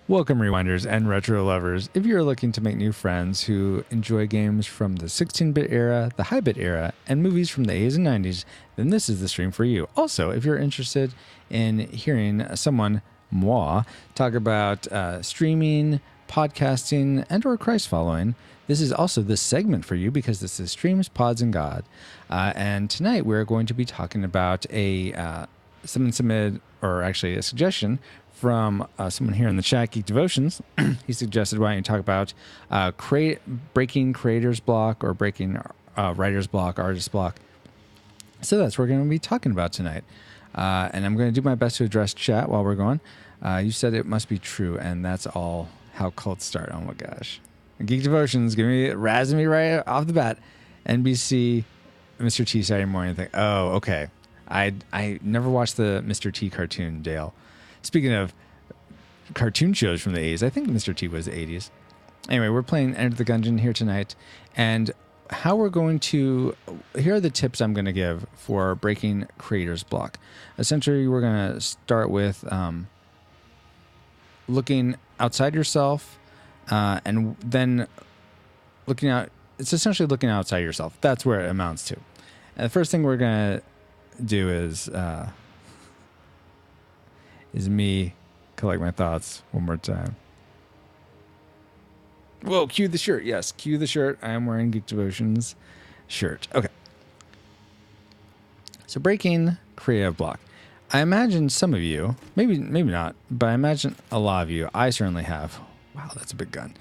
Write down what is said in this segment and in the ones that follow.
Welcome, Rewinders and Retro Lovers. If you're looking to make new friends who enjoy games from the 16-bit era, the high-bit era, and movies from the 80s and 90s, then this is the stream for you. Also, if you're interested in hearing someone, moi, talk about streaming, podcasting, and or Christ following, this is also the segment for you because this is Streams, Pods, and God. And tonight we're going to be talking about someone submitted, or actually a suggestion from someone here in the chat, Geek Devotions. He suggested, why don't you talk about breaking creator's block or breaking writer's block, artist block. So that's what we're going to be talking about tonight. And I'm going to do my best to address chat while we're going. You said it must be true, and that's all how cults start. Oh my gosh. Geek Devotions, razzing me right off the bat. NBC, Mr. T Saturday morning thing. Oh, okay. I never watched the Mr. T cartoon, Dale. Speaking of cartoon shows from the 80s, I think Mr. T was the 80s. Anyway, we're playing Enter the Gungeon here tonight. And how we're going to... Here are the tips I'm going to give for breaking creator's block. Essentially, we're going to start with looking outside yourself and then looking out... It's essentially looking outside yourself. That's where it amounts to. And the first thing we're going to do is me collect my thoughts one more time. Whoa, cue the shirt. Yes, cue the shirt. I am wearing Geek Devotions shirt. Okay. So breaking creative block. I imagine some of you, maybe not, but I imagine a lot of you, I certainly have. Wow, that's a big gun.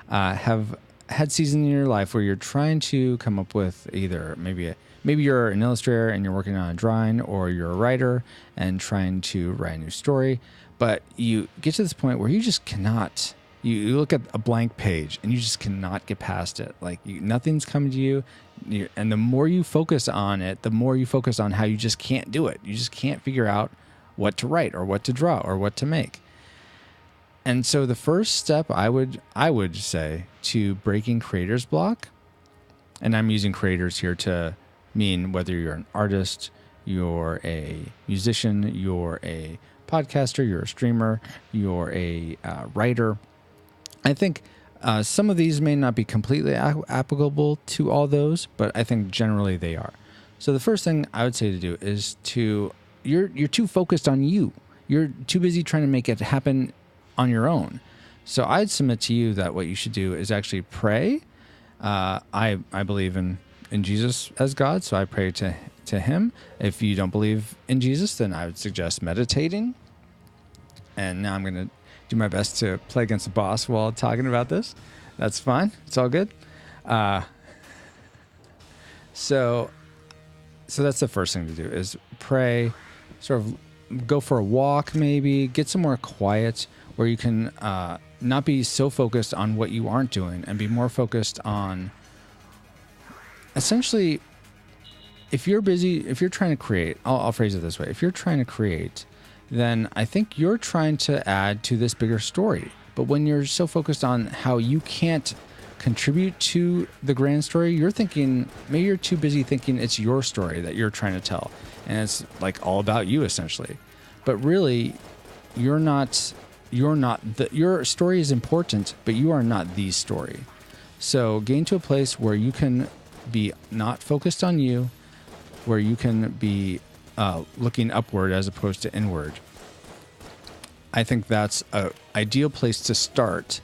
Have had seasons in your life where you're trying to come up with either maybe you're an illustrator and you're working on a drawing, or you're a writer and trying to write a new story, but you get to this point where you just cannot. You look at a blank page and you just cannot get past it. Like nothing's coming to you, and the more you focus on it, the more you focus on how you just can't do it. You just can't figure out what to write or what to draw or what to make. And so the first step I would say to breaking creator's block, and I'm using creators here to mean whether you're an artist, you're a musician, you're a podcaster, you're a streamer, you're a writer. I think some of these may not be completely applicable to all those, but I think generally they are. So the first thing I would say to do is you're too focused on you. You're too busy trying to make it happen on your own. So I'd submit to you that what you should do is actually pray. I believe in Jesus as God, so I pray to him. If you don't believe in Jesus, then I would suggest meditating. And now I'm going to do my best to play against the boss while talking about this. That's fine. It's all good. So that's the first thing to do is pray, sort of go for a walk, maybe get somewhere quiet where you can not be so focused on what you aren't doing and be more focused on essentially, if you're trying to create, I'll phrase it this way. If you're trying to create, then I think you're trying to add to this bigger story. But when you're so focused on how you can't contribute to the grand story, maybe you're too busy thinking it's your story that you're trying to tell. And it's like all about you essentially. But really, your story is important, but you are not the story. So gain to a place where you can be not focused on you, where you can be looking upward as opposed to inward. I think that's an ideal place to start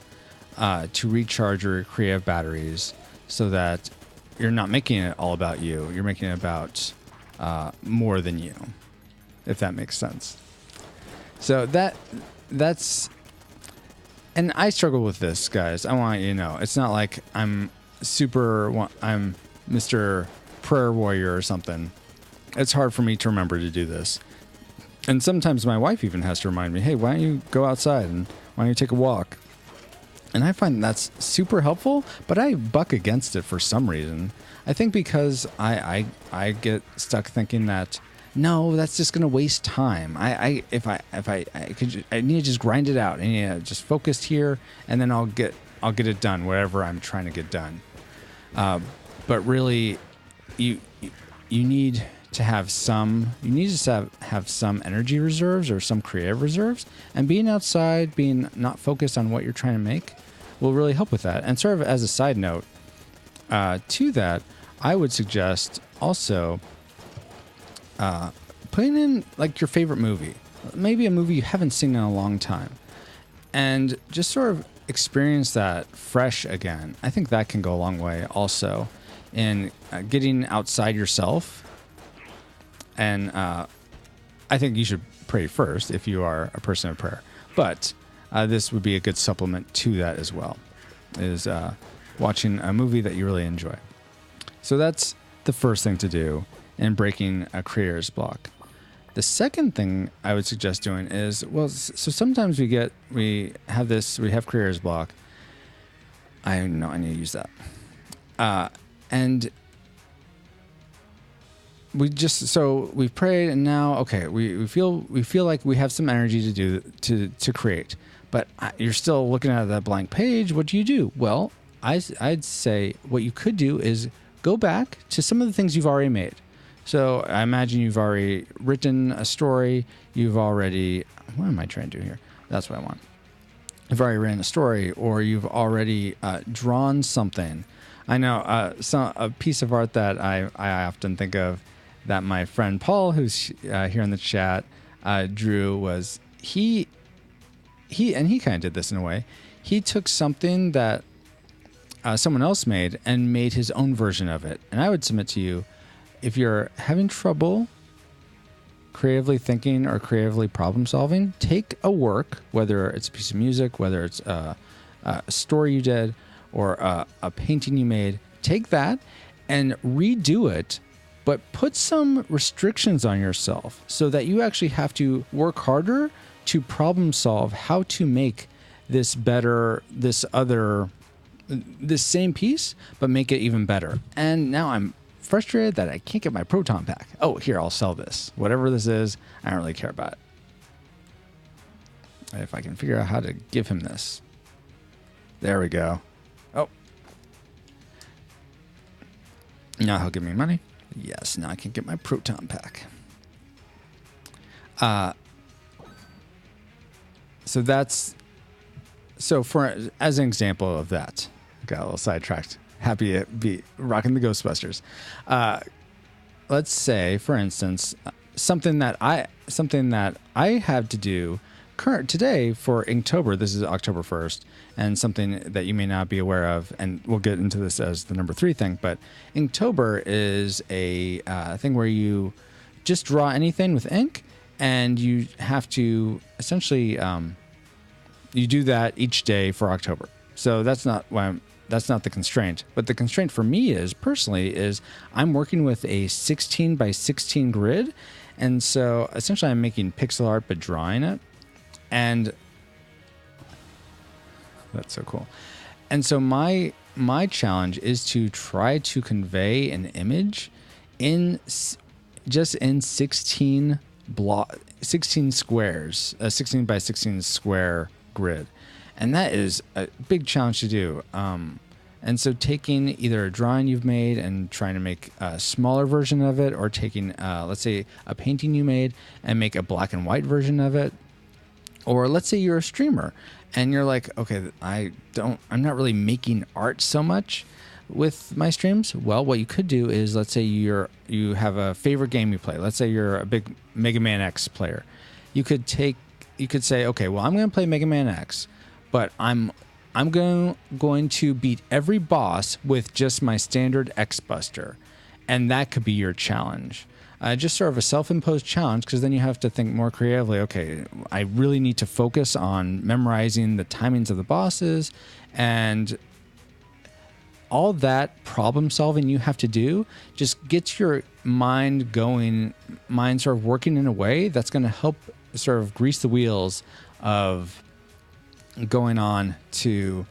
to recharge your creative batteries so that you're not making it all about you. You're making it about more than you, if that makes sense. So that's... And I struggle with this, guys. I want you to know. It's not like I'm Mr. Prayer Warrior or something. It's hard for me to remember to do this. And sometimes my wife even has to remind me, hey, why don't you go outside and why don't you take a walk? And I find that's super helpful, but I buck against it for some reason. I think because I get stuck thinking that, no, that's just going to waste time. I need to just grind it out. I need to just focus here, and then I'll get it done, whatever I'm trying to get done. But really, you need to have some, you need to have some energy reserves or some creative reserves. And being outside, being not focused on what you're trying to make will really help with that. And sort of as a side note to that, I would suggest also putting in like your favorite movie, maybe a movie you haven't seen in a long time, and just sort of experience that fresh again. I think that can go a long way also in getting outside yourself. And I think you should pray first if you are a person of prayer. But this would be a good supplement to that as well, is watching a movie that you really enjoy. So that's the first thing to do in breaking a creator's block. The second thing I would suggest doing is, well, so sometimes we have creator's block. I know I need to use that. And we've prayed, and now, okay, we feel like we have some energy to create, but you're still looking at that blank page. What do you do? Well, I'd say what you could do is go back to some of the things you've already made. So I imagine you've already written a story. What am I trying to do here? That's what I want. You've already written a story, or you've already drawn something. I know a piece of art that I often think of that my friend Paul, who's here in the chat, drew was he kind of did this in a way. He took something that someone else made and made his own version of it. And I would submit to you, if you're having trouble creatively thinking or creatively problem solving, take a work, whether it's a piece of music, whether it's a story you did, or a painting you made, take that and redo it, but put some restrictions on yourself so that you actually have to work harder to problem solve how to make this better, this same piece, but make it even better. And now I'm frustrated that I can't get my proton pack. Oh, here, I'll sell this. Whatever this is, I don't really care about it. If I can figure out how to give him this. There we go. Oh. Now he'll give me money. Yes, now I can get my proton pack. So as an example of that, got a little sidetracked. Happy to be rocking the Ghostbusters. Let's say, for instance, something that I have to do today for Inktober. This is October 1st, and something that you may not be aware of, and we'll get into this as the number 3 thing, but Inktober is a thing where you just draw anything with ink, and you have to essentially you do that each day for October. So that's not the constraint. But the constraint for me is I'm working with a 16 by 16 grid. And so essentially I'm making pixel art, but drawing it. And that's so cool. And so my challenge is to try to convey an image in 16 squares, a 16 by 16 square grid. And that is a big challenge to do. And so taking either a drawing you've made and trying to make a smaller version of it, or taking, let's say, a painting you made and make a black and white version of it. Or let's say you're a streamer and you're like, okay, I'm not really making art so much with my streams. Well, what you could do is, let's say you have a favorite game you play. Let's say you're a big Mega Man X player. You could say, okay, well, I'm going to play Mega Man X, but I'm going to beat every boss with just my standard X Buster. And that could be your challenge. Just sort of a self-imposed challenge, because then you have to think more creatively. Okay, I really need to focus on memorizing the timings of the bosses, and all that problem solving you have to do just gets your mind sort of working in a way that's going to help sort of grease the wheels of going on to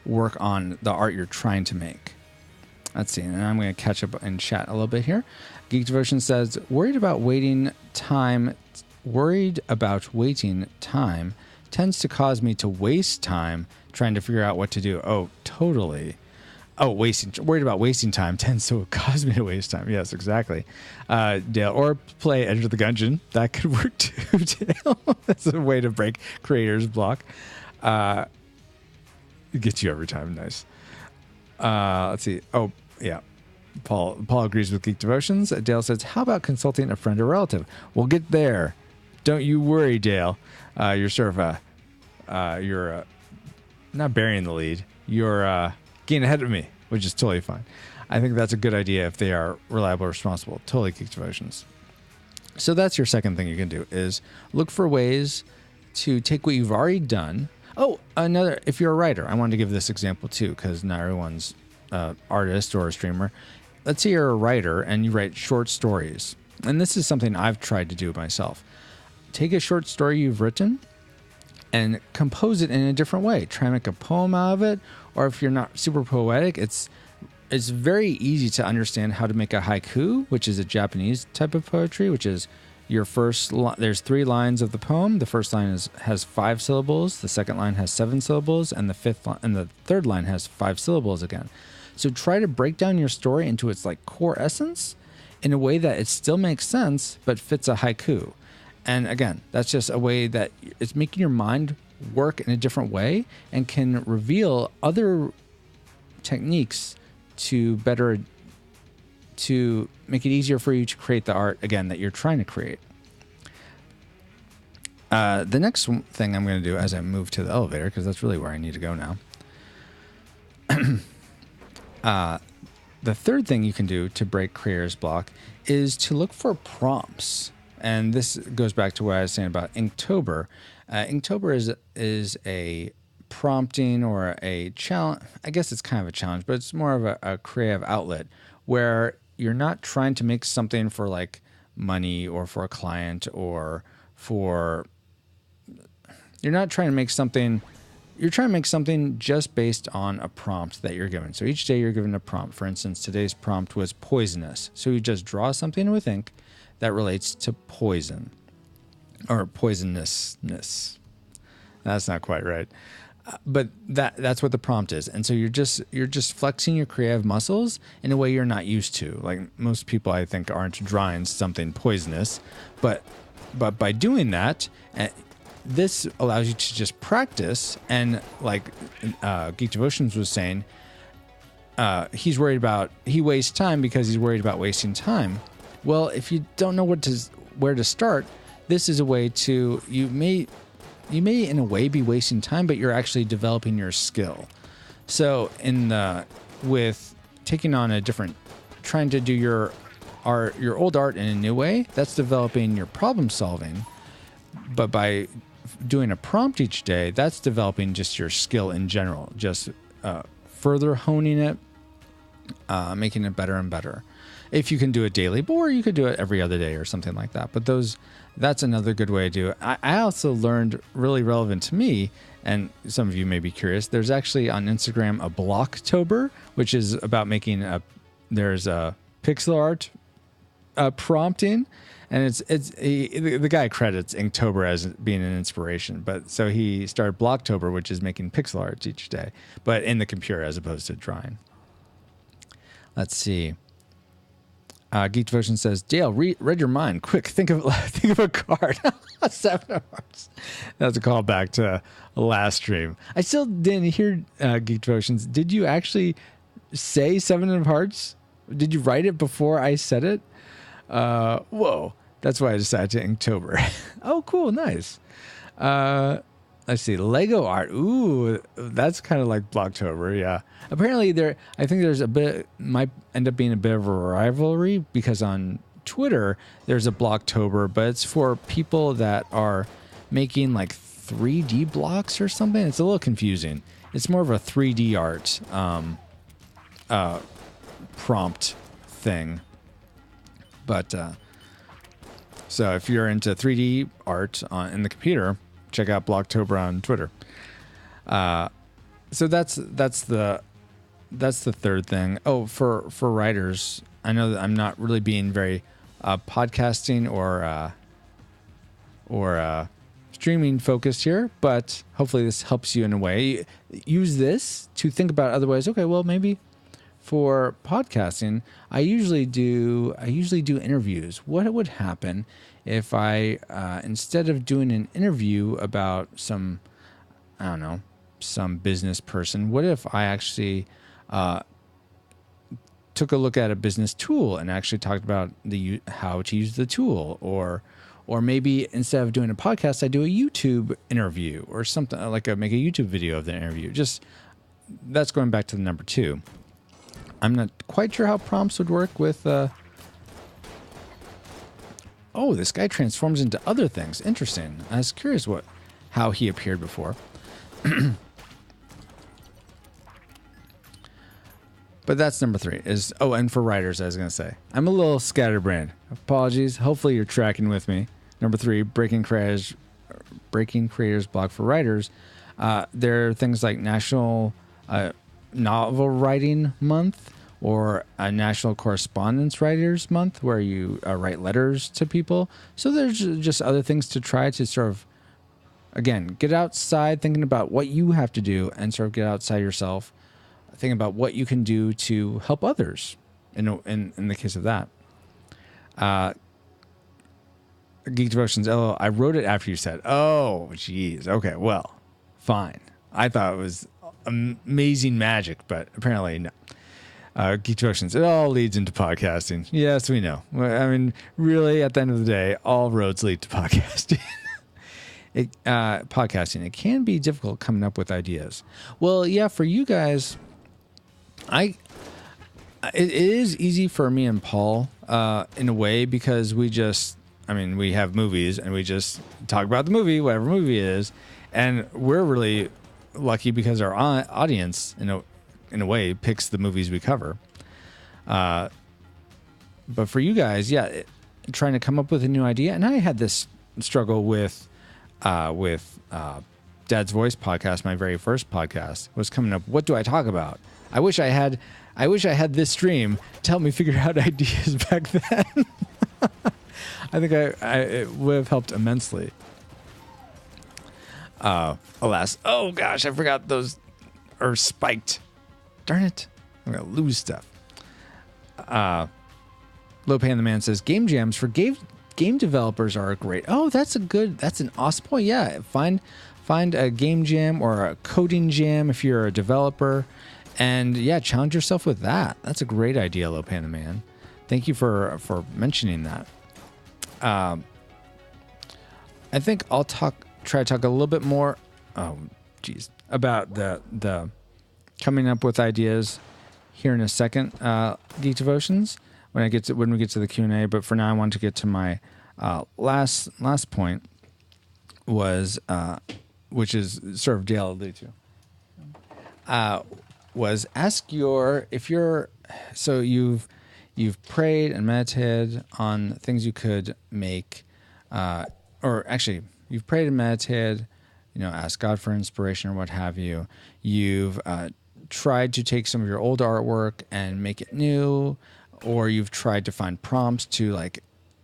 work on the art you're trying to make. Let's see, and I'm going to catch up in chat a little bit here. Geek Devotion says, worried about waiting time tends to cause me to waste time trying to figure out what to do. Oh, totally. Worried about wasting time tends to cause me to waste time. Yes, exactly. Dale, or play Enter the Gungeon. That could work too, Dale. That's a way to break creator's block. It gets you every time. Nice. Let's see. Oh, yeah. Paul agrees with Geek Devotions. Dale says, how about consulting a friend or relative? We'll get there. Don't you worry, Dale. You're sort of you're not burying the lead. You're getting ahead of me, which is totally fine. I think that's a good idea if they are reliable, responsible. Totally Geek Devotions. So that's your second thing you can do is look for ways to take what you've already done. Oh, if you're a writer, I wanted to give this example too, because not everyone's artist or a streamer. Let's say you're a writer and you write short stories. And this is something I've tried to do myself. Take a short story you've written and compose it in a different way. Try and make a poem out of it. Or if you're not super poetic, it's very easy to understand how to make a haiku, which is a Japanese type of poetry, which is your first there's 3 lines of the poem. The first line has 5 syllables. The second line has 7 syllables, and the third line has 5 syllables again. So try to break down your story into its like core essence in a way that it still makes sense but fits a haiku. And again, that's just a way that it's making your mind work in a different way and can reveal other techniques to make it easier for you to create the art, again, that you're trying to create. The next thing I'm going to do as I move to the elevator, because that's really where I need to go now. The third thing you can do to break creator's block is to look for prompts. And this goes back to what I was saying about Inktober. Inktober is a prompting or a challenge. I guess it's kind of a challenge, but it's more of a creative outlet where you're not trying to make something for like money or for a client or for... You're not trying to make something... You're trying to make something just based on a prompt that you're given. So each day you're given a prompt. For instance, today's prompt was poisonous. So you just draw something with ink that relates to poison or poisonousness. That's not quite right. But that's what the prompt is. And so you're just flexing your creative muscles in a way you're not used to. Like most people, I think, aren't drawing something poisonous. But by doing that, this allows you to just practice. And like Geek Devotions was saying, he wastes time because he's worried about wasting time. Well, if you don't know where to start, this is a way to, you may in a way be wasting time, but you're actually developing your skill. So with taking on trying to do your old art in a new way, that's developing your problem solving. But by doing a prompt each day, that's developing just your skill in general, just further honing it, making it better and better. If you can do it daily, or you could do it every other day or something like that. But that's another good way to do it. I also learned, really relevant to me, and some of you may be curious, there's actually on Instagram a Blocktober, which is about making there's a pixel art prompting, and the guy credits Inktober as being an inspiration. But so he started Blocktober, which is making pixel art each day, but in the computer as opposed to drawing. Let's see. Geek Devotion says, Dale, read your mind. Quick, think of a card. 7 of Hearts. That's a callback to last stream. I still didn't hear Geek Devotions. Did you actually say 7 of Hearts? Did you write it before I said it? Whoa. That's why I decided to Inktober. Oh, cool. Nice. Let's see. Lego art. Ooh, that's kind of like Blocktober. Yeah. Apparently I think there's might end up being a bit of a rivalry because on Twitter, there's a Blocktober, but it's for people that are making like 3D blocks or something. It's a little confusing. It's more of a 3D art, prompt thing. But, so if you're into 3D art in the computer, check out Blocktober on Twitter. So that's the third thing. Oh, for writers, I know that I'm not really being very podcasting or streaming focused here, but hopefully this helps you in a way. Use this to think about other ways. Okay, well maybe for podcasting, I usually do interviews. What would happen if I instead of doing an interview about some, I don't know, some business person, what if I actually took a look at a business tool and actually talked about how to use the tool, or maybe instead of doing a podcast, I do a YouTube interview or something, like make a YouTube video of the interview. Just that's going back to the number 2. I'm not quite sure how prompts would work with. Oh, this guy transforms into other things. Interesting. I was curious how he appeared before. But that's number 3 is, and for writers, I was going to say, I'm a little scatterbrained. Apologies. Hopefully you're tracking with me. Number 3, breaking creators block for writers. There are things like National Novel Writing Month or a National Correspondence Writers Month, where you write letters to people. So there's just other things to try to sort of, again, get outside thinking about what you have to do and sort of get outside yourself, thinking about what you can do to help others in the case of that. Geek Devotions, I wrote it after you said, oh, geez. Okay, well, fine. I thought it was amazing magic, but apparently no. Geek Devotions, it all leads into podcasting. Yes, we know. I mean, really, at the end of the day, all roads lead to podcasting. Podcasting, it can be difficult coming up with ideas. Well, yeah, for you guys, it is easy for me and Paul in a way, because we have movies and we just talk about the movie, whatever movie it is, and we're really lucky because our audience, in a way, picks the movies we cover. But for you guys, trying to come up with a new idea, and I had this struggle with Dad's Voice podcast, my very first podcast, was coming up. What do I talk about? I wish I had this stream to help me figure out ideas back then. I think it would have helped immensely. Alas, oh gosh, I forgot those are spiked. Darn it, I'm gonna lose stuff. Lopan the Man says game jams for game developers are great. Oh, that's an awesome point. Yeah, find a game jam or a coding jam if you're a developer, and challenge yourself with that. That's a great idea, Lopan the Man. Thank you for mentioning that. I think I'll try to talk a little bit more. Oh, geez, about the coming up with ideas here in a second. Geek Devotions when we get to the Q&A. But for now, I want to get to my last point, was which is sort of Dale alluded to. Was ask you've prayed and meditated on things you could make, or actually you've prayed and meditated, ask God for inspiration or what have you. You've tried to take some of your old artwork and make it new, or you've tried to find prompts to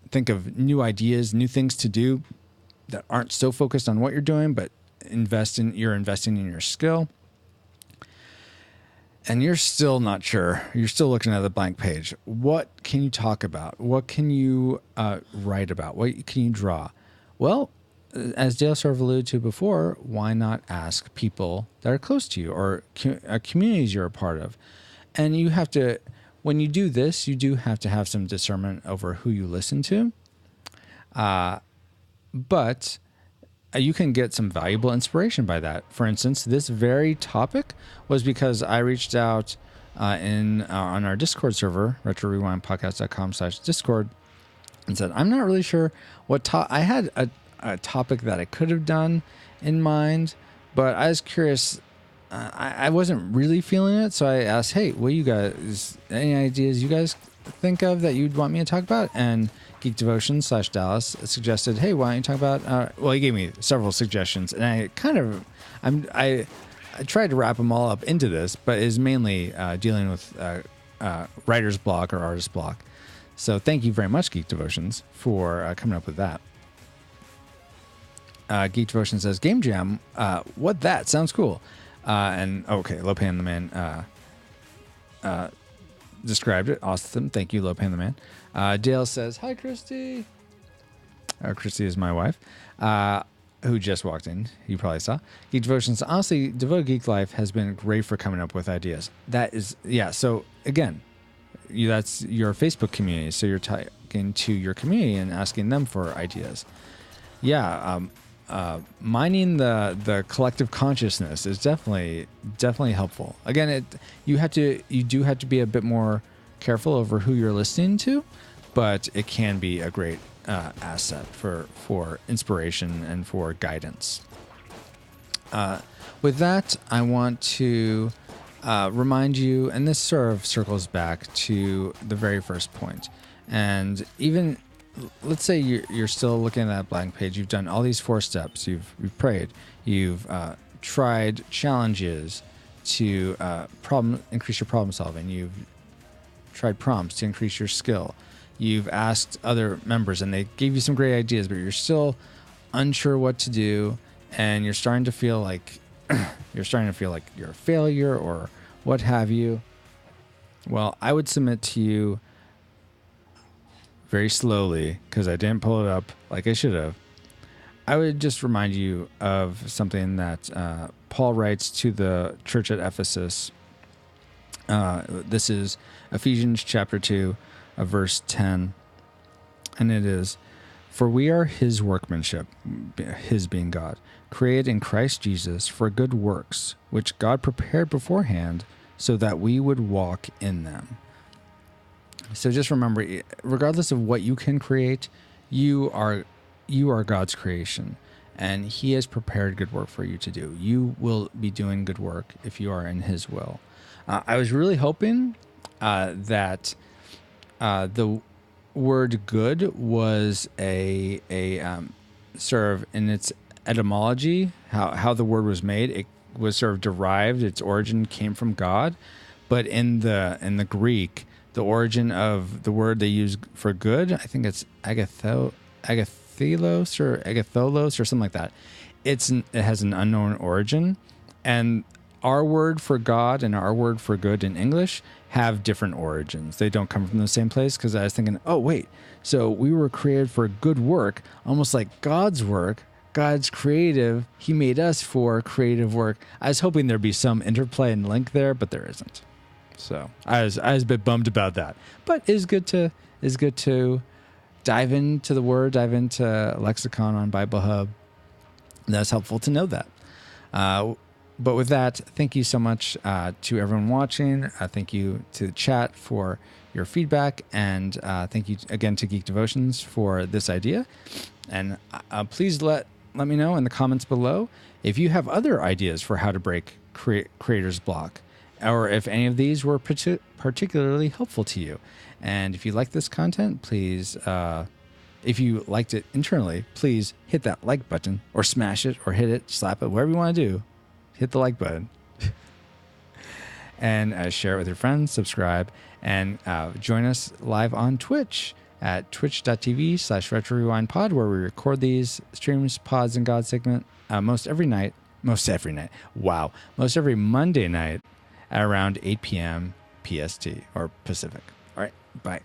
think of new ideas, new things to do that aren't so focused on what you're doing, but you're investing in your skill. And you're still not sure. You're still looking at the blank page. What can you talk about? What can you write about? What can you draw? Well, as Dale sort of alluded to before, why not ask people that are close to you or communities you're a part of? And you have to, when you do this, you do have to have some discernment over who you listen to. But you can get some valuable inspiration by that. For instance, this very topic was because I reached out on our Discord server, retrorewindpodcast.com/Discord, and said, I'm not really sure what I had a topic that I could have done in mind, but I was curious. I wasn't really feeling it, so I asked, hey, what you guys, any ideas you guys think of that you'd want me to talk about? And Geek Devotion /Dallas suggested, hey, why don't you talk about, he gave me several suggestions, and I tried to wrap them all up into this, but is mainly dealing with writer's block or artist block. So thank you very much, Geek Devotions, for coming up with that. Geek Devotion says, Game Jam, what that? Sounds cool. And okay, Lopan the Man described it. Awesome. Thank you, Lopan the Man. Dale says, hi, Christy. Christy is my wife, who just walked in. You probably saw. Geek Devotions. Honestly, Devoted Geek Life has been great for coming up with ideas. That is, yeah. So again, that's your Facebook community. So you're talking to your community and asking them for ideas. Yeah. Mining the collective consciousness is definitely helpful. Again, you do have to be a bit more careful over who you're listening to, but it can be a great asset for inspiration and for guidance. With that, I want to remind you, and this sort of circles back to the very first point, and even let's say you're still looking at that blank page. You've done all these 4 steps. You've prayed. You've tried challenges to increase your problem solving. You've tried prompts to increase your skill. You've asked other members, and they gave you some great ideas, but you're still unsure what to do, and you're starting to feel like you're a failure or what have you. Well, I would submit to you very slowly, because I didn't pull it up like I should have. I would just remind you of something that Paul writes to the church at Ephesus. This is Ephesians chapter 2, verse 10. And it is, for we are his workmanship, his being God, created in Christ Jesus for good works, which God prepared beforehand so that we would walk in them. So just remember, regardless of what you can create, you are God's creation, and he has prepared good work for you to do. You will be doing good work if you are in his will. I was really hoping that the word good was a sort of in its etymology, how the word was made. It was sort of derived, its origin came from God, but in the Greek, the origin of the word they use for good, I think it's agatholos or agatholos or something like that. It has an unknown origin, and our word for God and our word for good in English have different origins. They don't come from the same place, because I was thinking, oh wait, so we were created for good work, almost like God's work. God's creative. He made us for creative work. I was hoping there'd be some interplay and link there, but there isn't. So I was a bit bummed about that, but it's good to dive into the word, dive into lexicon on Bible Hub. That's helpful to know that. But with that, thank you so much to everyone watching. Thank you to the chat for your feedback, and thank you again to Geek Devotions for this idea. And please let me know in the comments below if you have other ideas for how to break creator's block, or if any of these were particularly helpful to you. And if you like this content, please, if you liked it internally, please hit that like button, or smash it, or hit it, slap it, whatever you want to do. Hit the like button. And share it with your friends, subscribe, and join us live on Twitch at twitch.tv/RetroRewindPod, where we record these streams, pods, and God segment most every Monday night at around 8 p.m. PST or Pacific. All right, bye.